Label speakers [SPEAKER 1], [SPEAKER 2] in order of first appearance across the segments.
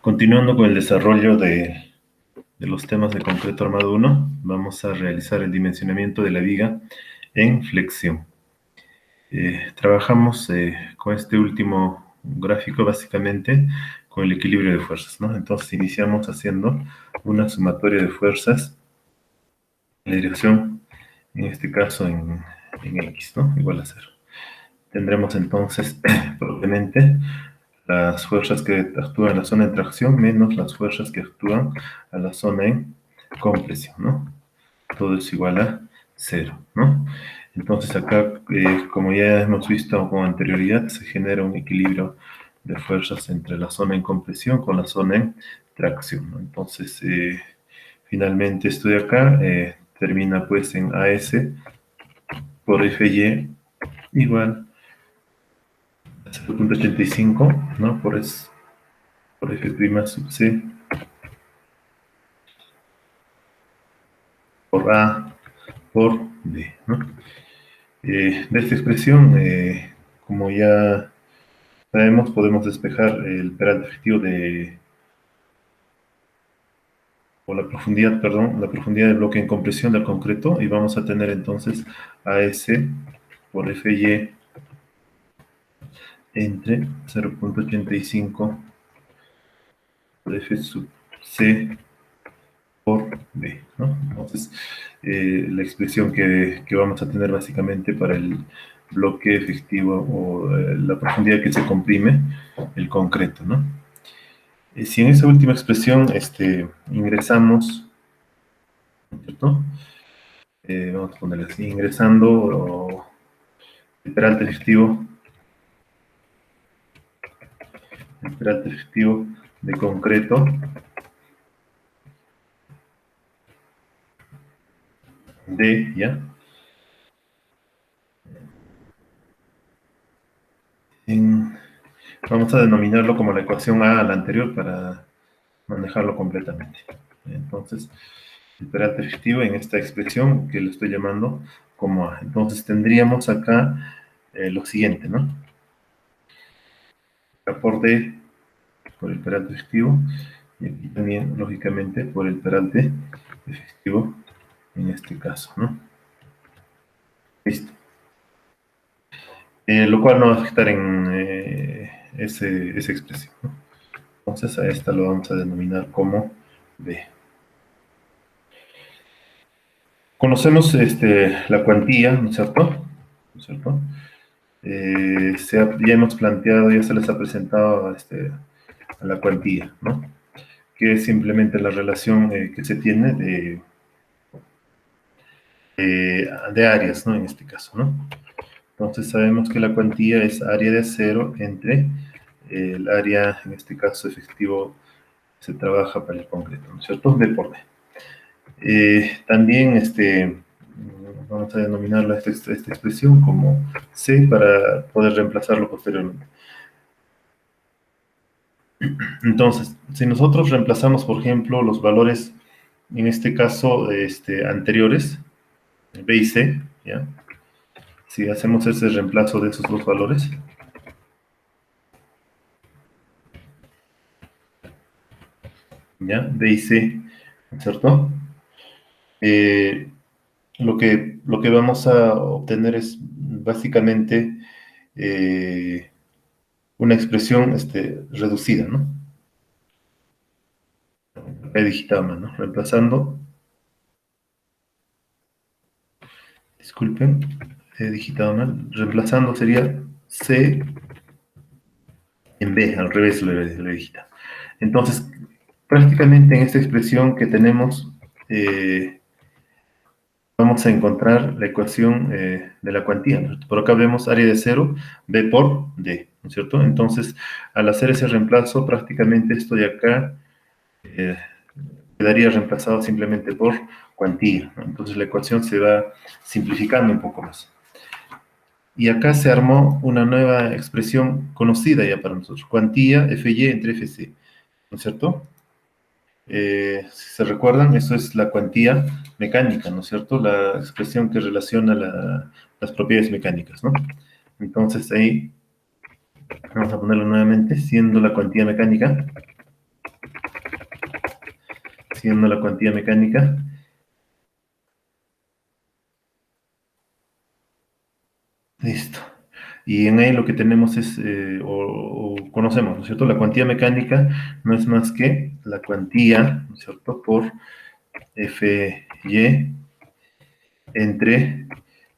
[SPEAKER 1] Continuando con el desarrollo de los temas de concreto armado 1, vamos a realizar el dimensionamiento de la viga en flexión. Trabajamos con este último gráfico básicamente con el equilibrio de fuerzas, ¿no? Entonces iniciamos haciendo una sumatoria de fuerzas en la dirección, en este caso en X, ¿no? Igual a 0. Tendremos entonces propiamente las fuerzas que actúan en la zona de tracción menos las fuerzas que actúan a la zona en compresión, ¿no? Todo es igual a 0, ¿no? Entonces acá, como ya hemos visto con anterioridad, se genera un equilibrio de fuerzas entre la zona en compresión con la zona en tracción, ¿no? Entonces, finalmente esto de acá termina pues en AS por FY igual a 0.85, ¿no? Por F' sub C por A por D, ¿no? De esta expresión, como ya sabemos, podemos despejar el peralte efectivo o la profundidad, perdón, la profundidad del bloque en compresión del concreto, y vamos a tener entonces AS por FY entre 0.85 por F sub C por B, ¿no? Entonces, la expresión que vamos a tener básicamente para el bloque efectivo o la profundidad que se comprime el concreto, ¿no? Si en esa última expresión ingresamos, ¿cierto? Vamos a ponerle así, ingresando el peralte efectivo de concreto D, ¿ya? Vamos a denominarlo como la ecuación A la anterior para manejarlo completamente. Entonces, el peralte efectivo en esta expresión que le estoy llamando como A. Entonces tendríamos acá lo siguiente, ¿no? Acá por D, por el peralte efectivo, y aquí también, lógicamente, por el peralte efectivo en este caso, ¿no? Listo. Lo cual no va a afectar en esa expresión, ¿no? Entonces a esta lo vamos a denominar como B. Conocemos la cuantía, ¿no es cierto? ¿No es cierto? Ya hemos planteado, ya se les ha presentado a la cuantía, ¿no? Que es simplemente la relación que se tiene de áreas, ¿no? En este caso, ¿no? Entonces sabemos que la cuantía es área de acero entre el área, en este caso efectivo, se trabaja para el concreto, ¿no es cierto? B por D. También vamos a denominarla esta expresión como C para poder reemplazarlo posteriormente. Entonces, si nosotros reemplazamos, por ejemplo, los valores, en este caso, anteriores, B y C, ¿ya? Si hacemos ese reemplazo de esos dos valores, ¿ya? B y C, ¿cierto? Lo que vamos a obtener es básicamente una expresión reducida, ¿no? He digitado mal, ¿no? Reemplazando, disculpen, he digitado mal, reemplazando sería C en B, al revés lo he digitado. Entonces, prácticamente en esta expresión que tenemos, vamos a encontrar la ecuación de la cuantía, ¿no? Por acá vemos área de 0, B por D, ¿no es cierto? Entonces, al hacer ese reemplazo, prácticamente esto de acá quedaría reemplazado simplemente por cuantía, ¿no? Entonces la ecuación se va simplificando un poco más. Y acá se armó una nueva expresión conocida ya para nosotros, cuantía FY entre FC, ¿no es cierto? Si se recuerdan, eso es la cuantía mecánica, ¿no es cierto? La expresión que relaciona las propiedades mecánicas, ¿no? Entonces ahí vamos a ponerlo nuevamente, siendo la cuantía mecánica siendo la cuantía mecánica. Listo. Y en ahí lo que tenemos es, o conocemos, ¿no es cierto? La cuantía mecánica no es más que la cuantía, ¿no es cierto?, por Fy entre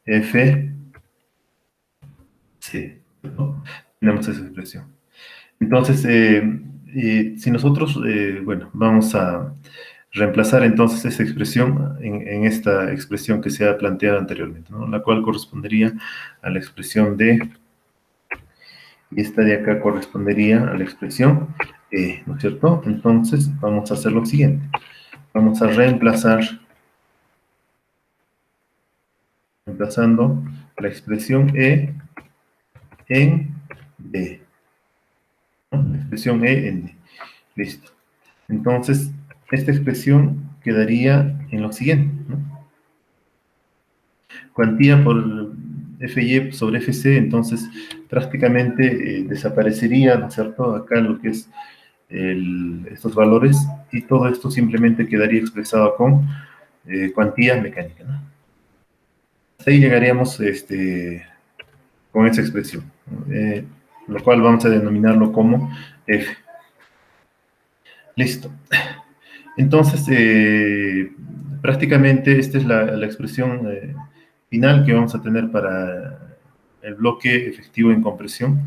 [SPEAKER 1] Fc, ¿no? Tenemos esa expresión. Entonces, si nosotros, bueno, vamos a reemplazar entonces esa expresión en esta expresión que se ha planteado anteriormente, ¿no? La cual correspondería a la expresión D, y esta de acá correspondería a la expresión E, ¿no es cierto? Entonces, vamos a hacer lo siguiente. Vamos a reemplazando la expresión E en D, ¿no? La expresión E en D. Listo. Entonces, esta expresión quedaría en lo siguiente, ¿no? Cuantía por Fy sobre Fc, entonces prácticamente desaparecería, ¿no es cierto?, acá lo que es estos valores, y todo esto simplemente quedaría expresado con cuantía mecánica, ¿no? Hasta ahí llegaríamos con esa expresión, ¿no? Lo cual vamos a denominarlo como F. Listo. Entonces, prácticamente esta es la expresión final que vamos a tener para el bloque efectivo en compresión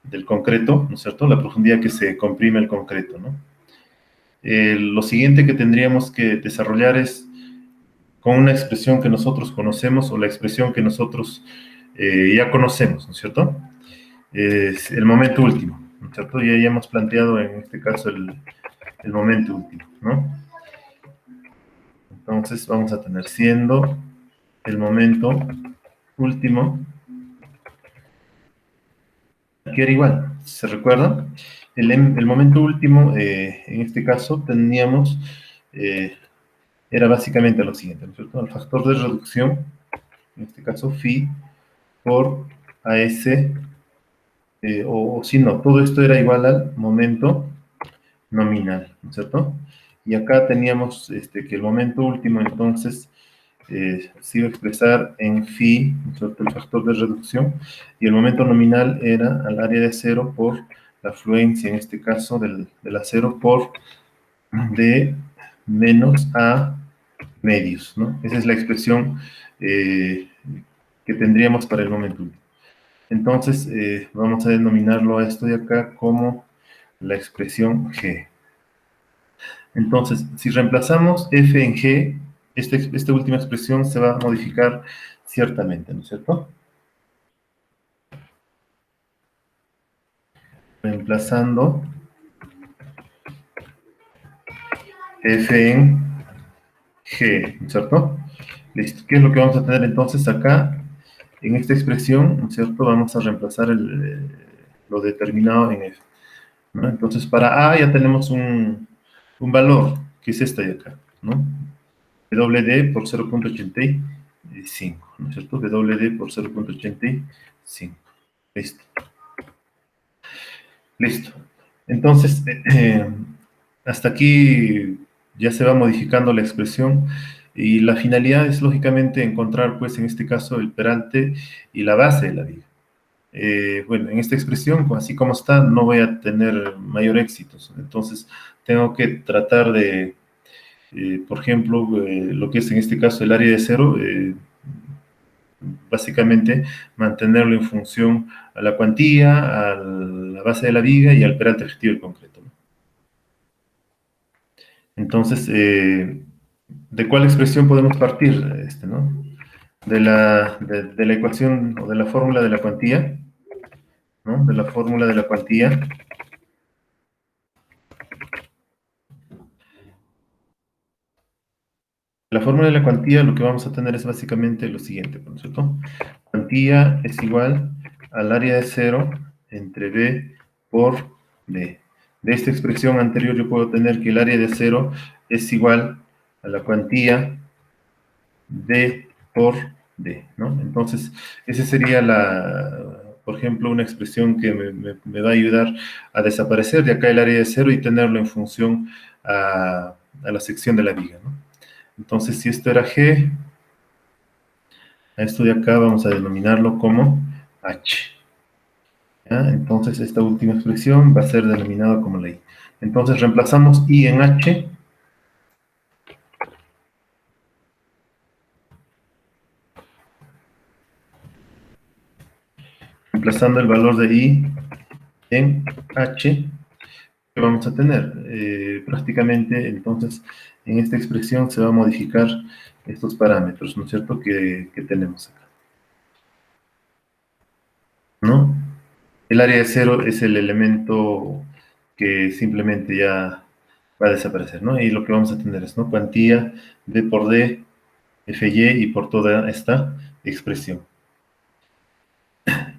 [SPEAKER 1] del concreto, ¿no es cierto? La profundidad que se comprime el concreto, ¿no? Lo siguiente que tendríamos que desarrollar es con una expresión que nosotros conocemos, o la expresión que nosotros ya conocemos, ¿no es cierto? Es el momento último, ¿no es cierto? Ya hemos planteado en este caso el momento último, ¿no? Entonces vamos a tener siendo el momento último, aquí era igual, ¿se recuerda? El momento último, en este caso, teníamos, era básicamente lo siguiente, ¿no es cierto? El factor de reducción, en este caso phi, por AS, o si no, todo esto era igual al momento nominal, ¿no es cierto? Y acá teníamos que el momento último, entonces, se iba a expresar en phi, ¿no es cierto?, el factor de reducción, y el momento nominal era al área de cero por la afluencia, en este caso, del acero por D menos A medios, ¿no? Esa es la expresión que tendríamos para el momento último. Entonces, vamos a denominarlo a esto de acá como la expresión G. Entonces, si reemplazamos F en G, esta última expresión se va a modificar ciertamente, ¿no es cierto? Reemplazando F en G, ¿no es cierto? Listo. ¿Qué es lo que vamos a tener entonces acá? En esta expresión, ¿no es cierto?, vamos a reemplazar lo determinado en F, ¿no? Entonces, para A ya tenemos un valor, que es esta de acá, ¿no? WD por 0.85, ¿no es cierto? WD por 0.85. Listo. Listo. Entonces, hasta aquí ya se va modificando la expresión, y la finalidad es, lógicamente, encontrar, pues, en este caso, el peralte y la base de la viga. Bueno, en esta expresión, así como está, no voy a tener mayor éxito. Entonces, tengo que tratar de, por ejemplo, lo que es en este caso el área de cero, básicamente mantenerlo en función a la cuantía, a la base de la viga y al peralte efectivo del concreto, ¿no? Entonces, ¿de cuál expresión podemos partir? ¿No? De la ecuación, o de la fórmula de la cuantía, ¿no? De la fórmula de la cuantía. La fórmula de la cuantía, lo que vamos a tener es básicamente lo siguiente, ¿no es cierto? Cuantía es igual al área de cero entre B por D. De esta expresión anterior yo puedo tener que el área de cero es igual a la cuantía D por D, ¿no? Entonces, esa sería por ejemplo, una expresión que me va a ayudar a desaparecer de acá el área de cero y tenerlo en función a a la sección de la viga, ¿no? Entonces, si esto era G, a esto de acá vamos a denominarlo como H. ¿Ya? Entonces, esta última expresión va a ser denominada como la I. Entonces, reemplazamos I en H. Reemplazando el valor de I en H, ¿qué vamos a tener? Prácticamente, entonces, en esta expresión se va a modificar estos parámetros, ¿no es cierto?, que tenemos acá, ¿no? El área de cero es el elemento que simplemente ya va a desaparecer, ¿no? Y lo que vamos a tener es, ¿no?, cuantía D por D, Fy y por toda esta expresión.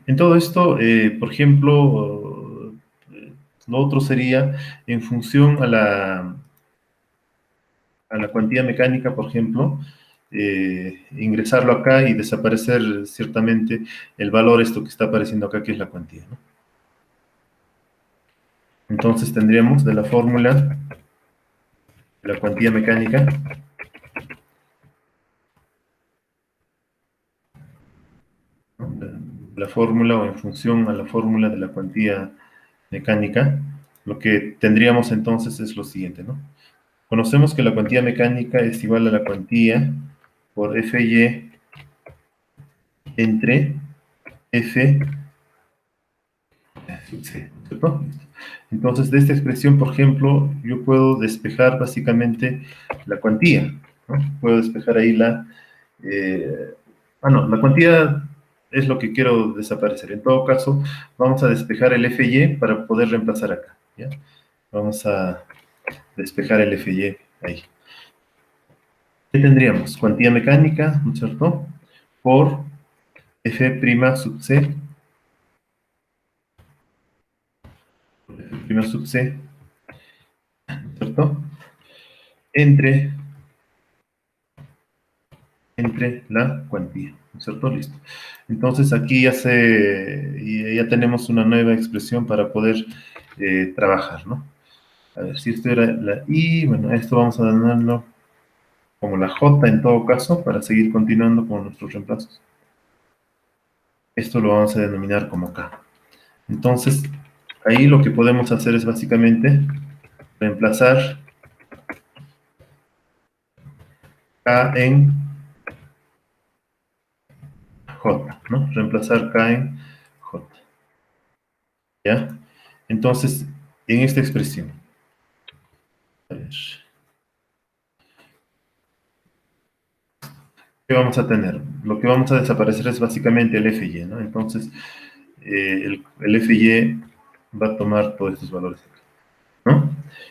[SPEAKER 1] En todo esto, por ejemplo, lo otro sería en función a la cuantía mecánica, por ejemplo, ingresarlo acá y desaparecer ciertamente el valor, esto que está apareciendo acá, que es la cuantía, ¿no? Entonces tendríamos de la fórmula de la cuantía mecánica, ¿no?, la fórmula o en función a la fórmula de la cuantía mecánica, lo que tendríamos entonces es lo siguiente, ¿no? Conocemos que la cuantía mecánica es igual a la cuantía por Fy entre F sub C, ¿cierto? Entonces, de esta expresión, por ejemplo, yo puedo despejar básicamente la cuantía, ¿no? Puedo despejar ahí eh, no, la cuantía es lo que quiero desaparecer. En todo caso, vamos a despejar el Fy para poder reemplazar acá, ¿ya? Vamos a despejar el Fy ahí. ¿Qué tendríamos? Cuantía mecánica, ¿no es cierto?, por F' sub C, F' sub C, ¿cierto?, entre la cuantía, ¿no es cierto? Listo. Entonces aquí ya tenemos una nueva expresión para poder trabajar, ¿no? A ver, si esto era la I, bueno, esto vamos a denominarlo como la J en todo caso, para seguir continuando con nuestros reemplazos. Esto lo vamos a denominar como K. Entonces, ahí lo que podemos hacer es básicamente reemplazar K en J, ¿no? Reemplazar K en J, ¿ya? Entonces, en esta expresión, a ver, ¿qué vamos a tener? Lo que vamos a desaparecer es básicamente el Fy, ¿no? Entonces, el Fy va a tomar todos estos valores, ¿no?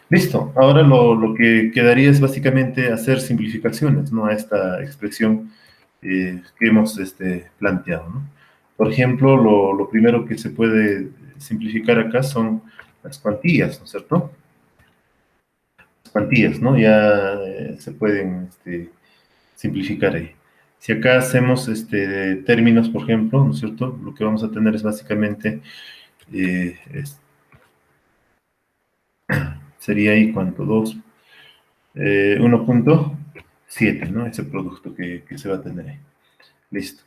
[SPEAKER 1] Listo. Ahora lo que quedaría es básicamente hacer simplificaciones, ¿no?, a esta expresión que hemos planteado, ¿no? Por ejemplo, lo primero que se puede simplificar acá son las cuantías, ¿no es cierto? Las cuantías, ¿no? Ya se pueden simplificar ahí. Si acá hacemos términos, por ejemplo, ¿no es cierto?, lo que vamos a tener es básicamente, sería ahí, ¿cuánto? 1.7, ¿no? Ese producto que se va a tener ahí. Listo.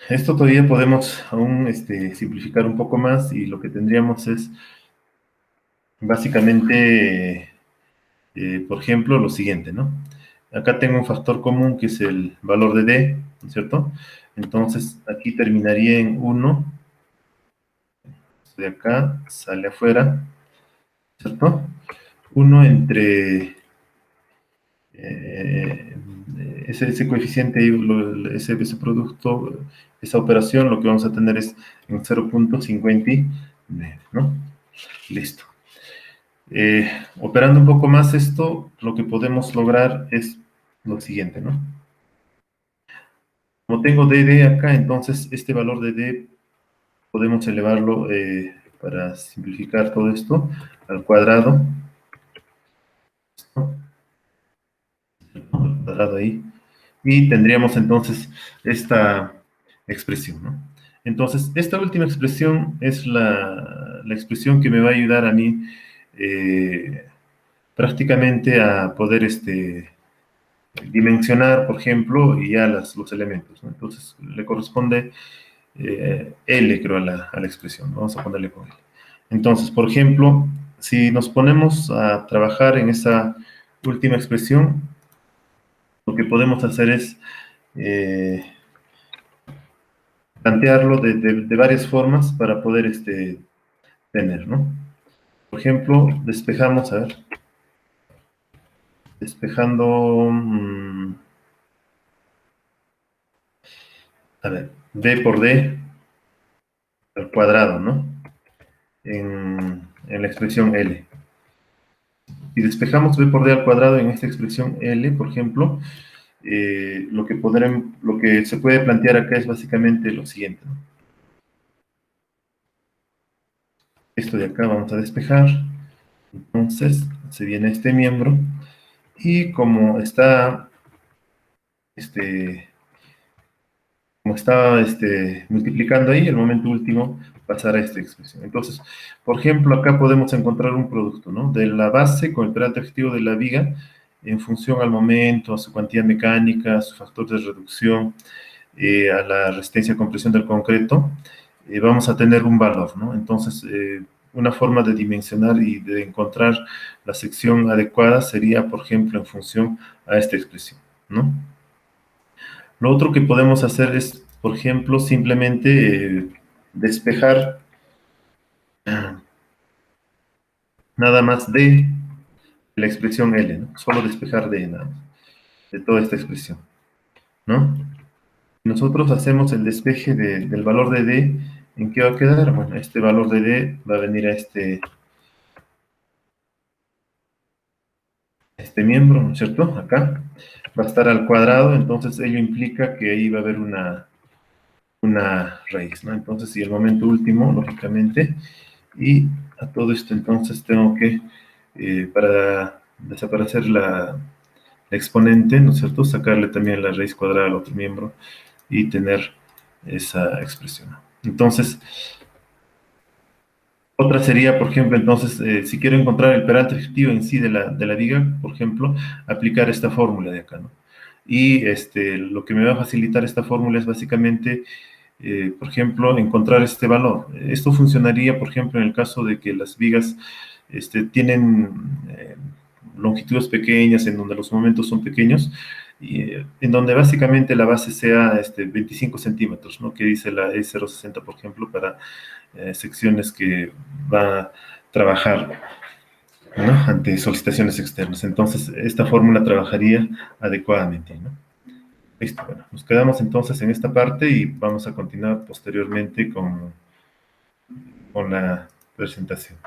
[SPEAKER 1] Esto todavía podemos aún simplificar un poco más y lo que tendríamos es básicamente, por ejemplo, lo siguiente, ¿no? Acá tengo un factor común que es el valor de D, ¿no es cierto? Entonces, aquí terminaría en 1, de acá sale afuera, ¿cierto? 1 entre eh, ese coeficiente, ese producto, esa operación, lo que vamos a tener es en 0.59, ¿no? Listo. Operando un poco más esto, lo que podemos lograr es lo siguiente, ¿no? Como tengo dd acá, entonces este valor de d podemos elevarlo, para simplificar todo esto, al cuadrado, ¿no?, al cuadrado ahí, y tendríamos entonces esta expresión, ¿no? Entonces, esta última expresión es la expresión que me va a ayudar a mí prácticamente a poder dimensionar, por ejemplo, y ya los elementos, ¿no? Entonces, le corresponde L, creo, a la expresión. Vamos a ponerle con L. Entonces, por ejemplo, si nos ponemos a trabajar en esa última expresión, lo que podemos hacer es plantearlo de varias formas para poder tener, ¿no? Por ejemplo, despejamos, a ver, despejando, a ver, d por d al cuadrado, ¿no? En la expresión L. Si despejamos b por d al cuadrado en esta expresión L, por ejemplo, lo que se puede plantear acá es básicamente lo siguiente, ¿no? Esto de acá vamos a despejar, entonces se viene este miembro, y este, como está multiplicando ahí, el momento último pasará a esta expresión. Entonces, por ejemplo, acá podemos encontrar un producto, ¿no? De la base con el perante objetivo de la viga en función al momento, a su cuantía mecánica, a su factor de reducción, a la resistencia a compresión del concreto, vamos a tener un valor, ¿no? Entonces, una forma de dimensionar y de encontrar la sección adecuada sería, por ejemplo, en función a esta expresión, ¿no? Lo otro que podemos hacer es, por ejemplo, simplemente despejar nada más de la expresión L, ¿no? Solo despejar de nada más, de toda esta expresión, ¿no? Nosotros hacemos el despeje del valor de D, ¿en qué va a quedar? Bueno, este valor de D va a venir a este miembro, ¿no es cierto? Acá va a estar al cuadrado, entonces ello implica que ahí va a haber una raíz, ¿no? Entonces, y el momento último, lógicamente, y a todo esto entonces tengo que, para desaparecer la exponente, ¿no es cierto?, sacarle también la raíz cuadrada al otro miembro y tener esa expresión. Entonces, otra sería, por ejemplo, entonces, si quiero encontrar el perante efectivo en sí de la viga, por ejemplo, aplicar esta fórmula de acá, ¿no? Y lo que me va a facilitar esta fórmula es básicamente, por ejemplo, encontrar este valor. Esto funcionaría, por ejemplo, en el caso de que las vigas tienen longitudes pequeñas, en donde los momentos son pequeños, y, en donde básicamente la base sea 25 centímetros, ¿no? Que dice la E060, por ejemplo, para secciones que va a trabajar, ¿no?, ante solicitaciones externas. Entonces, esta fórmula trabajaría adecuadamente, ¿no? Listo, bueno, nos quedamos entonces en esta parte y vamos a continuar posteriormente con la presentación.